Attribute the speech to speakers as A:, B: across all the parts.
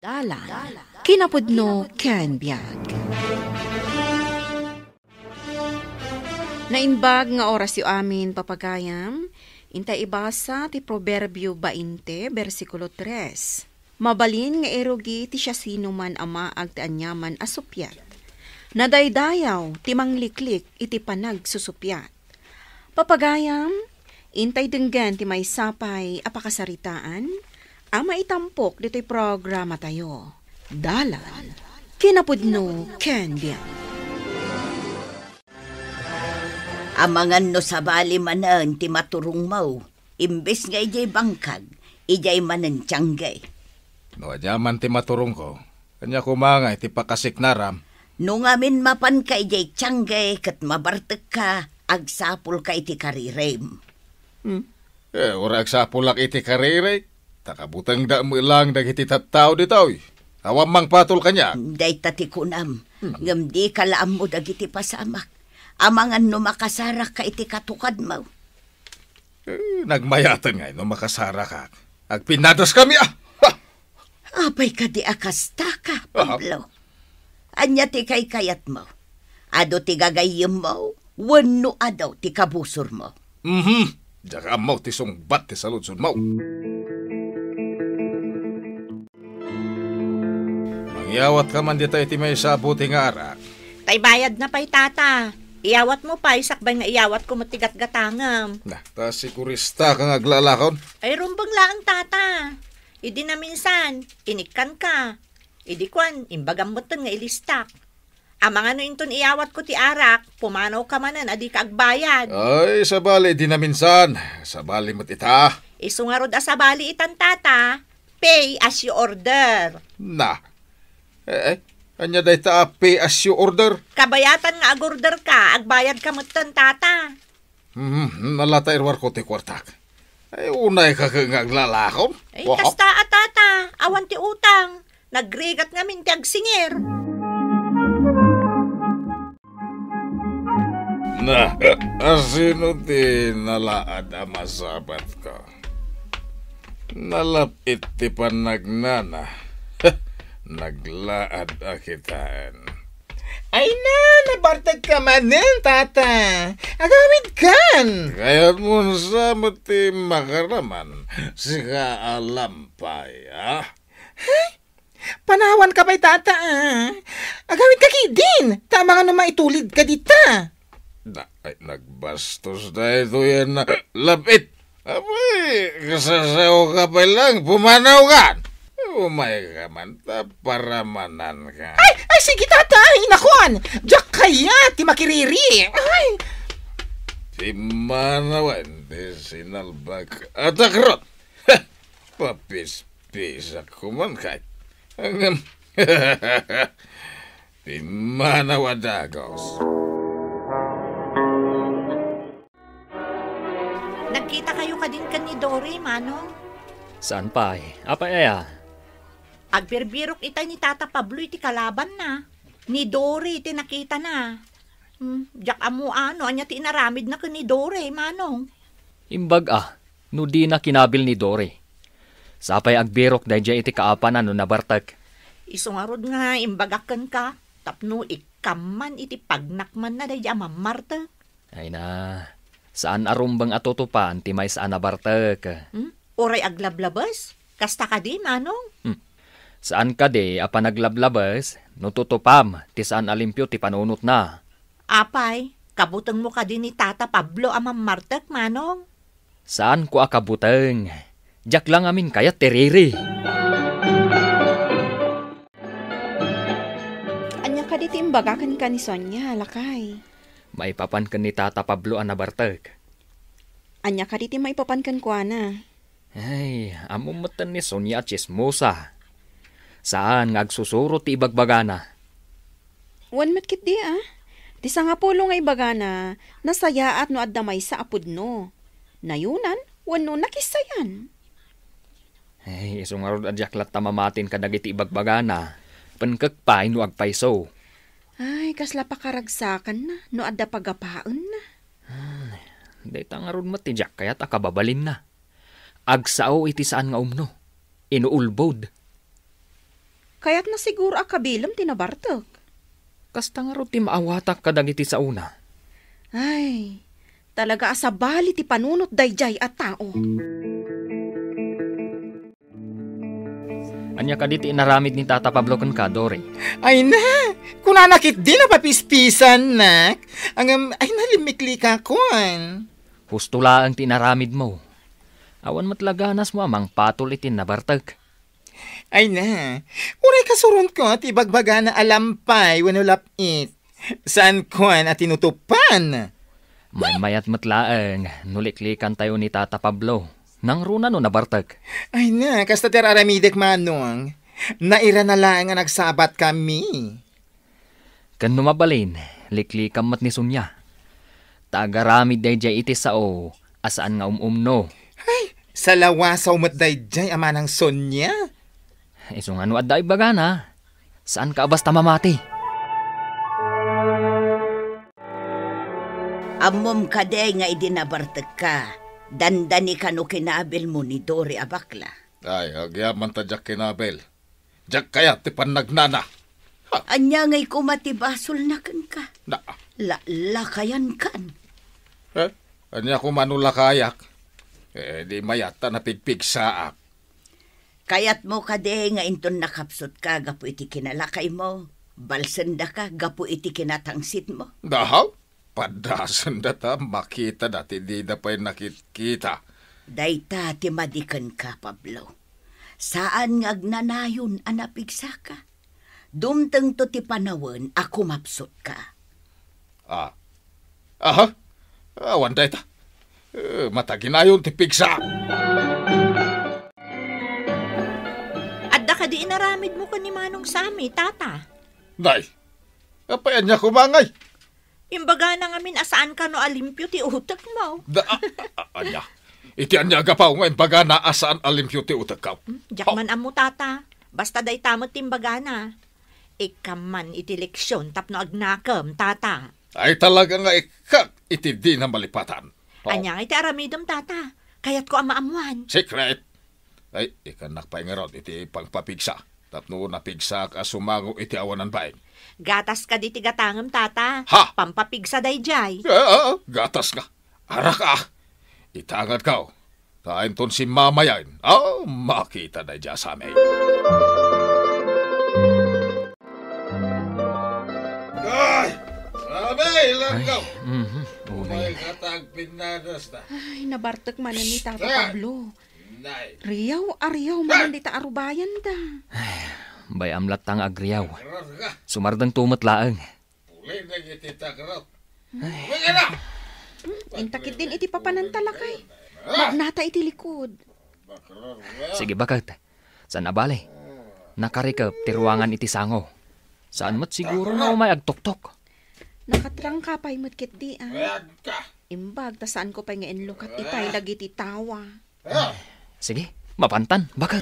A: Dalan. Kinapudno ken biag. Nainbag nga oras yu amin papagayam, intay ibasa ti Proverbio 20, versikulo 3. Mabalin nga erogi ti siya sino man ama ag ti anyaman asupyat. Nadaydayaw ti mangliklik iti panag susupyat. Papagayam, intay denggan ti may sapay apakasaritaan, ama itampok dito'y programa tayo. Dalan. Kinapudno ken biag.
B: Amangan no sa bali manan ti maturong mau, imbes nga ijay bangkag, ijay manan tiyangay.
C: No, adyaman ti maturong ko, kanya kumangay ti pakasik naram.
B: No ngamin mapan ka ijay tiyangay, kat mabartek ka, agsapul ka iti karirem.
C: Ura agsapulak iti karirek, takabutang da mo lang dagiti tattao ditaw. Awam mang patol kanya.
B: Day tatikunam, ngam di kalaam mo dagiti pasamak. Amangan no makasara ka iti katukad mo.
C: Nagmayatan nga no makasara ka. Agpinados kami
B: Apay ka di akasta ka, Pablo. Anya ti kay kayat mo. Ado ti gagayim mo, wano adaw ti kabusor mo.
C: Diyan mo ti sungbat ti saludsod mo. Mangyawat ka man dito iti may sabuti nga arak.
D: Tay bayad na pa'y tata. Iyawat mo pa, isakbay nga iyawat ko matigat-gatangam.
C: Ta si kurista kang aglalakon.
D: Ay rumbang laang tata. Idi na minsan, inikan ka. Idi kwan, imbagam mo nga ilistak. Amang ano inton iyawat ko ti arak, pumanaw ka manan, adi ka agbayad.
C: Ay, sabali di na minsan. Sabali mo't ita.
D: Isungarod asabali itan tata, pay as you order.
C: Na. Anya day ta pay as you order.
D: Kabayatan nga ag-order ka, agbayad ka mutan tata.
C: Nalata irwar ko ti kwartak. Ay, unay ka kang aglalakon.
D: Ay, kasta tata, awan ti utang. Nagrigat nga min ti agsingir.
C: Na, asino ti nalaad amasabat ko? Nalapit ti panagnana. Naglaad akitaan.
E: Ay na, nabartag ka manin, tata. Agawid kan.
C: Kaya mo sa mati makaraman, sika alampay, ha?
E: Ay, panawan ka pa'y tata, Agawid ka kidin. Tama nga naman itulid ka dita.
C: Nagbastos na ito yan na lapit. Abay, kasasaw ka pa lang, pumanaw ka. Umay ka man, paramanan ka.
E: Ay, sige tata, inakuan. Diyak kaya, ti makiriri. Ay.
C: Si manawan, di sinalbag at akrot. Papis-pis ako man kahit. Si manawan dagos.
D: Nagkita kayo ka din kan ni Dory, Manong?
F: Saan pa Apa
D: Agbirbirok itay ni Tata Pablo iti kalaban na. Ni Dory iti nakita na. Diyak amo anya ti inaramid na ka ni Dory, Manong.
F: Imbag no di na kinabil ni Dory. Sapay agbirok dahil iti kaapanan no nabartag.
D: Isungarod nga imbagakan ka. Tapno ikaman iti pagnakman na dahil amamartag.
F: Ay na, saan arumbang atutupan ti may saan nabartag?
D: Oray aglablabas? Kasta ka di, Manong?
F: Saan ka di naglablabas, no tutupam, ti saan alimpyo ti panunot na.
D: Apay, kabutang mo ka din ni Tata Pablo amamartag, Manong?
F: Saan ko akabutang? Diyak lang amin kaya teriri.
A: Anya ka diti imbagakan ka ni Sonia, lakay.
F: Maipapan ka ni Tata Pablo anabartag.
A: Anya ka diti maipapan ko na.
F: Ay, amumatan ni Sonia chismosa. Saan ngagsusuro ti ibagbagana?
A: Wan matkit di Ti sangapulo nga ibagana, nasaya at no addamay sa apud no. Nayunan, wano nakisayan.
F: Ay, isungarod adjaklat tamamatin ka dagiti ibagbagana. Pankagpay no agpayso.
A: Ay, kasla pa karagsakan na, no adda pagapaon na.
F: Day tangarod matijak kaya't akababalin na. Agsao iti saan nga umno. Inuulbod.
A: Kaya't na siguro akabilam tinabartok.
F: Kasta nga ro ti maawatak kadagiti sa una.
A: Ay, talaga asabali ti panunot dayjay at tao.
F: Anya kaditi inaramid ni Tata Pablo ken ka, Dory.
E: Ay na, kunanakit din na papispisan nak. Ay nalimikli ka kon.
F: Hustula ang tinaramid mo. Awan matlaganas mo amang patol itin nabartag.
E: Ay na, uray kasuron ko at ibagbaga na alampay wano lapit. Saan kon at tinutupan?
F: May mayat matlaang, nuliklikan tayo ni Tata Pablo. Nang runa no nabartag.
E: Ay na, kasta teraramidek manong. Naira na lang nga nagsabat kami.
F: Kan numabalin, liklikam mat ni Sunya. Tagaramid day jay iti sao, asaan nga umno.
E: Ay, sa lawasaw mat dayjay ama ng Sonya.
F: Isong ano at daig bagana, saan ka basta mamati?
B: Amom kaday nga idinabartag ka. Dandani ka no kinabil mo ni Dory abakla.
C: Ay, agyaman ta jak kinabel. Jak kaya ti panagnana.
B: Anya ngay kumatibasol na kan ka.
C: Na,
B: Lakayan kan.
C: anya ko manula kayak. Di mayata na pigpig saak.
B: Kayat mo kaday nga inton nakapsot ka gapu iti kinalakay mo. Balsenda ka gapu iti kinatangsit mo.
C: Dahaw? Padasan data makita dati di na pa'y nakikita.
B: Dayta ti madikan ka, Pablo. Saan nga agnanayon anapigsa ka? Dumteng to ti panawen ako mapsot ka.
C: Aha? Awan dayta. Mataginayon ti pigsa.
D: Adda ka di inaramid mo ko ni Manong Sami, Tata.
C: Day, apayan niya kumangay.
D: Imbaga na ngamin asaan ka no alimpyo ti utak mo.
C: Anya, iti anya gapaw nga imbaga na asaan alimpyo ti utak ka.
D: Diyak man amo, Tata. Basta day tamot timbaga na. Ikaman iti leksyon tapno agnakam, Tata.
C: Ay talaga nga ikak iti di na malipatan.
D: Anya iti aramidom, Tata. Kayat ko amaamuan.
C: Secret. Ay, ikanak pa nga ron iti pangpapigsa. Tapno napigsa ka sumango iti awanan baeng.
D: Gatas ka di tigatangam, Tata.
C: Ha?
D: Pampapigsa dayjay.
C: Gatas nga. Arak Itangad ka. Kain ton si mamayan. Makita na dyan sa amin. Ay! Sabi, ilang ka. May katag pinadas na.
A: Ay, nabartok man ni Tata
C: Ah.
A: Pablo.
C: Nay.
A: Ariyaw man di ta arubayan da.
F: Bayam latang agriyaw.
C: Karat ka.
F: Sumardang tumot laang.
C: Puli na kitita karat. Mga na.
A: Intakit din iti papanantalakay. Magnata iti likod.
F: Sige bakat. Saan abale? Nakarikap ti ruangan iti sango. Saan mat siguro na may agtok-tok.
A: Nakatrang ka pa'y matkit di
C: Bayad ka.
A: Imbag, ta saan ko pa'y nga inlukat itay lagi ti tawa.
F: Sige, mapantan. Bakat.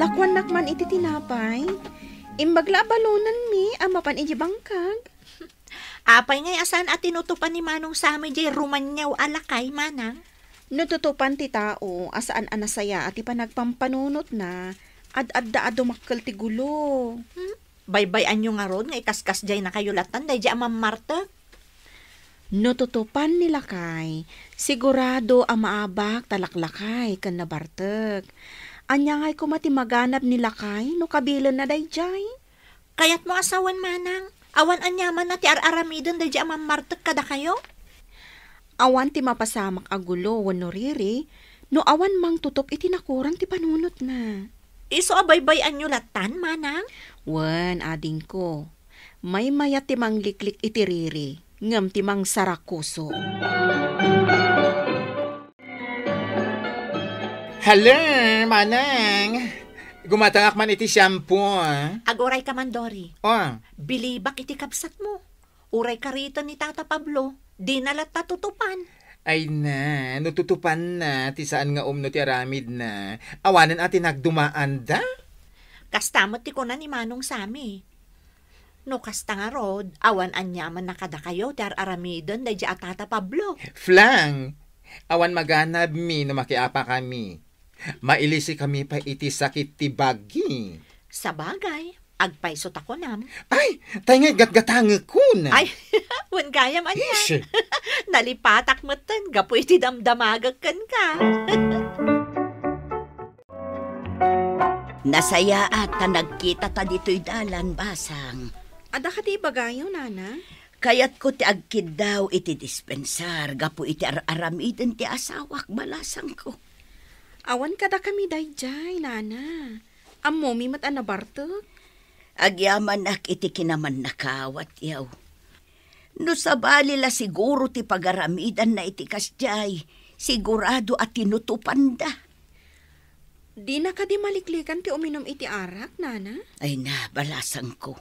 A: Lakwan nakman iti tinapay. Imbag labalunan mi, amapan iti bangkag.
D: Apay ngay asan at tinutupan ni Manong Sami jay rumanyaw alakay, Manang.
A: Nututupan ti tao, asaan anasaya at ipanagpampanunot na, ad-adda adumakkel ti gulo.
D: Baybayan nyo nga ron, ngay kaskas jay nakayulatan, day jay amam Marta.
A: Nututupan nila kay, sigurado ang maabak talaklakay kan nabarteg. Anya ngay kumati maganap nila kay, no kabilan na dayjay.
D: Kayat mo asawan, Manang. Awan anyaman na ti ar-aramidon day jay amam Marta kada kayo.
A: Awan ti mapasamak agulo wano riri, no awan mang tutop iti nakurang ti panunot na.
D: Iso abaybayan nyo latan, Manang.
A: Wan, ading ko, may mayat ti mang liklik iti riri, ngam ti mang sarakuso.
E: Hala, manang. Gumatangak man iti shampoo.
D: Agoray ka man, Dory. Bilibak iti kapsat mo. Uray ka rito ni Tata Pablo. Di nalat tatutupan.
E: Ay na, nututupan na, ti saan nga umno ti aramid na. Awanan atin nagdumaan da.
D: Kastamot ti ko na ni Manong Sami. No kasta nga rod, awan anyaman na kada kayo ti ar-aramidon day Tata Pablo.
E: Flang, awan maganab mi no makiapa kami. Mailisi kami pa iti sakit ti bagi.
D: Sa bagay, agpaisot ako nam.
E: Ay, tayo nga gatgatang ko na.
D: Ay, wan kaya man yan.
E: Ish.
D: Nalipatak mo tan, gapo iti damdamagag kan ka.
B: Nasaya at nagkita ta dito'y dalan, basang.
A: Ada ka ti bagayo, nana?
B: Kaya't ko ti agkid daw iti dispensar, gapo iti aramiden ti asawak balasang ko.
A: Awan kada kami dayjay, nana. Ammo mi mat anabartok.
B: Agyaman ak iti kinaman nakawat yaw. No sabali la siguro ti pagaramidan na iti kasjay, sigurado at tinutupan da.
A: Di na ka di maliklikan ti uminom iti arak, nana?
B: Ay na, balasang ko.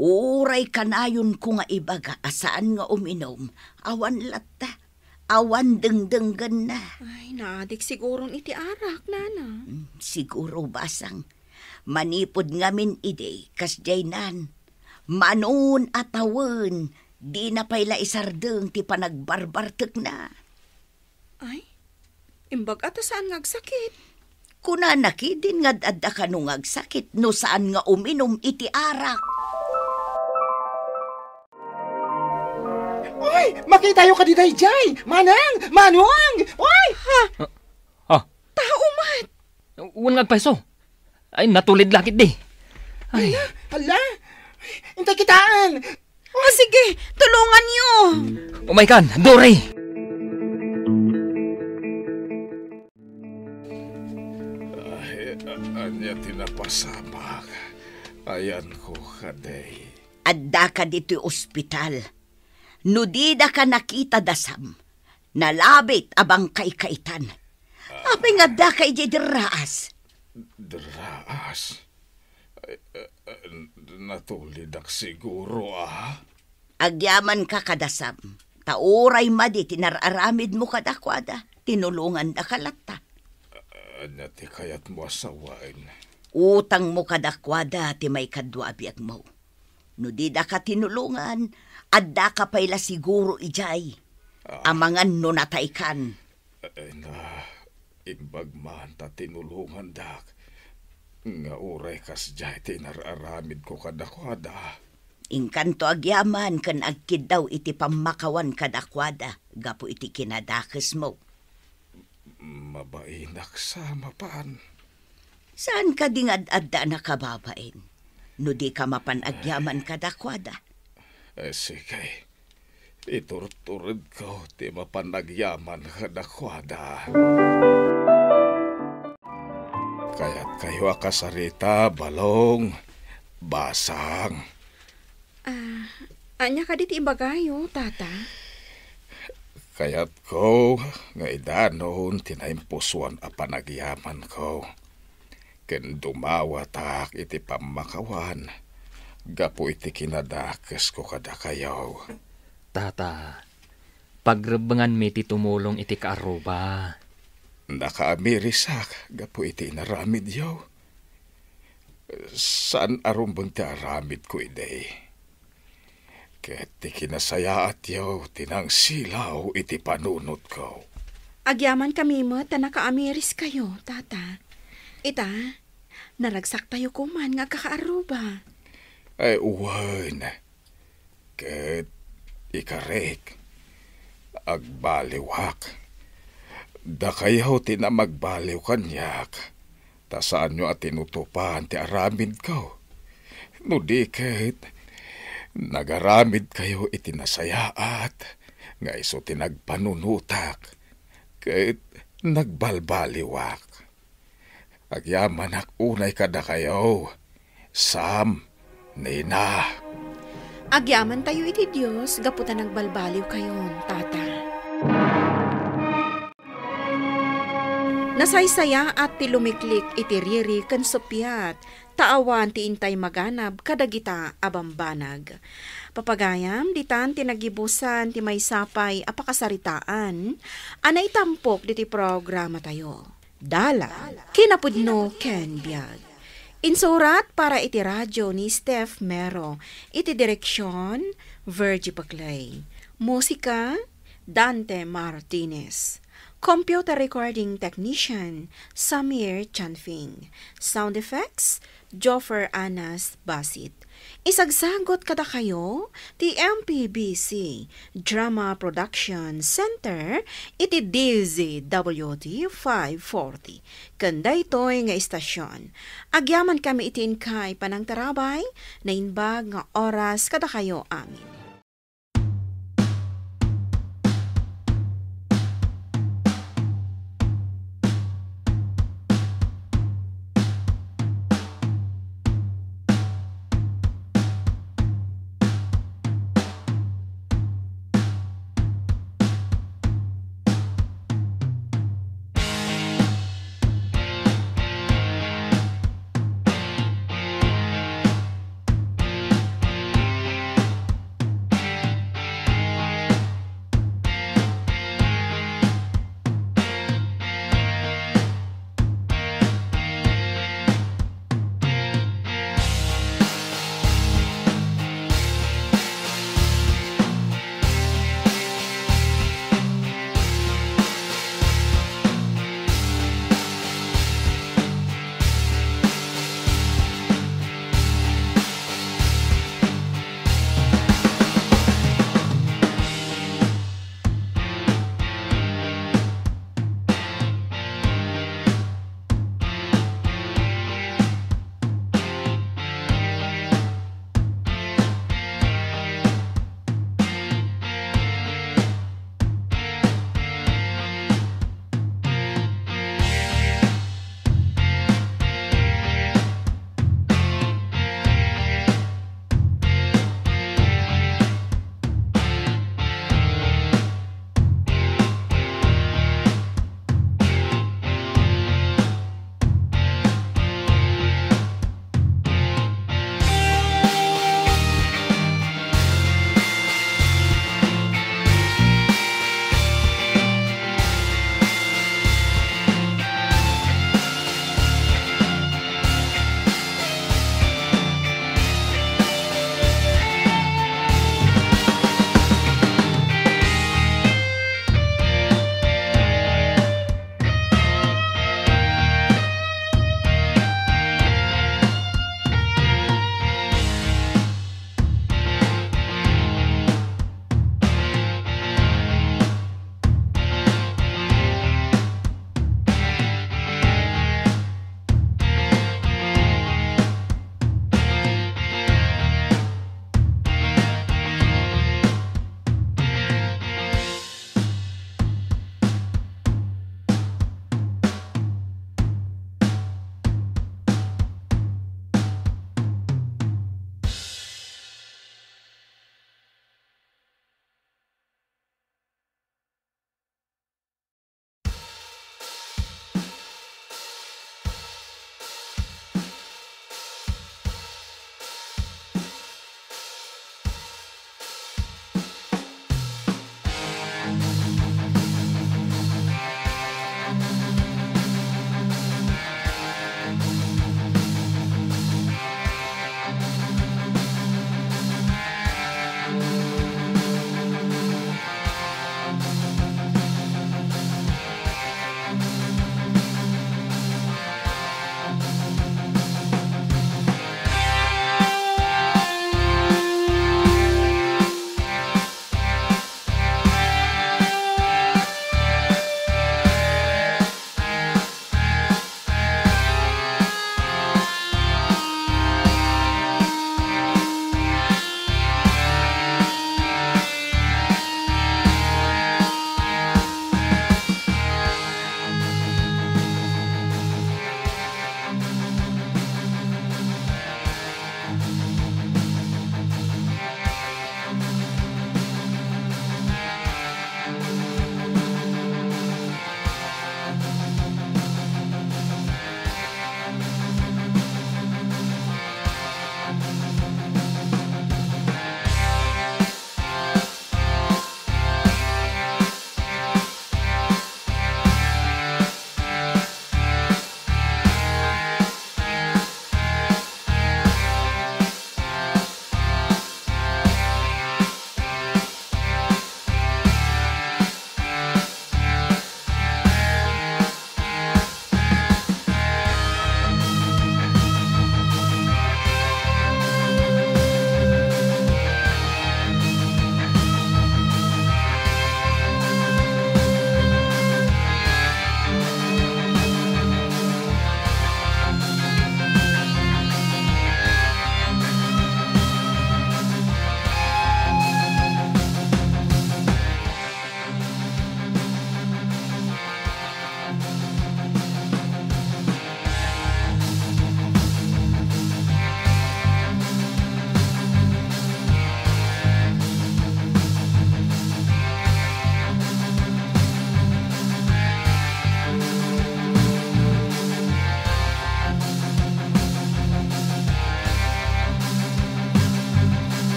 B: Uray kanayon ko nga ibaga, asaan nga uminom, awan latta, awan dengdenggan na.
A: Ay, naadik sigurong iti arak, nana.
B: Siguro basang, manipod ngamin ide, kasjaynan, manon atawan, di na payla isardeng ti panagbarbartek na.
A: Ay, imbag ata saan ngagsakit?
B: Kuna nakidin nga adda ka nung agsakit, no saan nga uminom iti arak.
E: Uy, makita yung kadiday jay! Manang! Manuang! Uy!
A: Tao mat!
F: Wan ngagpaiso. Ay, natulid lakit di. Ay,
E: Hala! Intay kitaan!
A: Sige, tulungan niyo!
F: umay kan, Dory!
C: Anya tinapasamak. Ayan ko kaday.
B: Adda ka dito'y ospital. No di da ka nakita dasam, nalabit abang kay-kaitan. Apay nga da kay diraas.
C: Draas. Natulid ak siguro
B: Agyaman ka kadasam. Tauray madi tinararamid mo kadakwada. Tinulungan da kalata.
C: Anya ti kayat mo asawain.
B: Utang mo kadakwada ti may kadwabiag mo. No di da ka tinulungan, adda ka payla siguro ijay. Amangan no nataykan.
C: Ay na, imbag man ta tinulungan dak. Nga uray kas jay tinararamid ko kadakwada.
B: Inkanto agyaman kan agkid daw iti pamakawan kadakwada. Gapo iti kinadakes mo.
C: Mabainak sa mapan.
B: Saan ka dingad-adda na kababain? No di ka mapanagyaman kadakwada.
C: Sige, iturturid ko ti mapanagyaman kadakwada. Kaya't kayo akasarita, balong, basang.
A: Anya ka diti imbagayo, tata?
C: Kaya't ko, nga idanon, tinaimpusuan a panagyaman ko. Ken dumawatak iti pamakawan, gapo iti kinadakes ko kada kayaw.
F: Tata, pagrebengan mi ti tumulong iti kaaruba.
C: Nakaamirisak, gapo iti inaramid yaw. Saan arumbang ti aramid ko ide? Ket ti kinasaya at yaw, tinang silaw iti panunot ko.
A: Agyaman kami mo, ta nakaamiris kayo, tata. Ita, naragsak tayo kuman nga kakaaruba.
C: Ay uwan, ket ikarek, agbaliwak. Da kayaw tinamagbaliw kanyak, ta saan nyo at tinutupan ti aramid ko. No di ket, nagaramid kayo itinasayaat, nga iso tinagpanunutak, ket nagbalbaliwak. Agyaman ak unay kada kayo, Sam, Nina.
A: Agyaman tayo iti Diyos, gaputan nagbalbaliw kayon, tata. Nasaysaya at tilumiklik iti riri ken supyat, taawan ti intay maganab kadagita abambanag. Papagayam, ditan tinagibusan ti may sapay apakasaritaan, anay tampok diti programa tayo. Dala, kinapudno ken biag. Insurat para iti radyo ni Steph Mero, iti direksyon, Virgie Paclay. Musika, Dante Martinez. Computer Recording Technician, Samir Chanfing. Sound Effects, Joffer Anas Basit. Isagsagot kada kayo, ti MPBC Drama Production Center, iti DZWD 540. Kanda ito'y nga istasyon. Agyaman kami itin kay panang tarabay, na inbag nga oras kada kayo amin.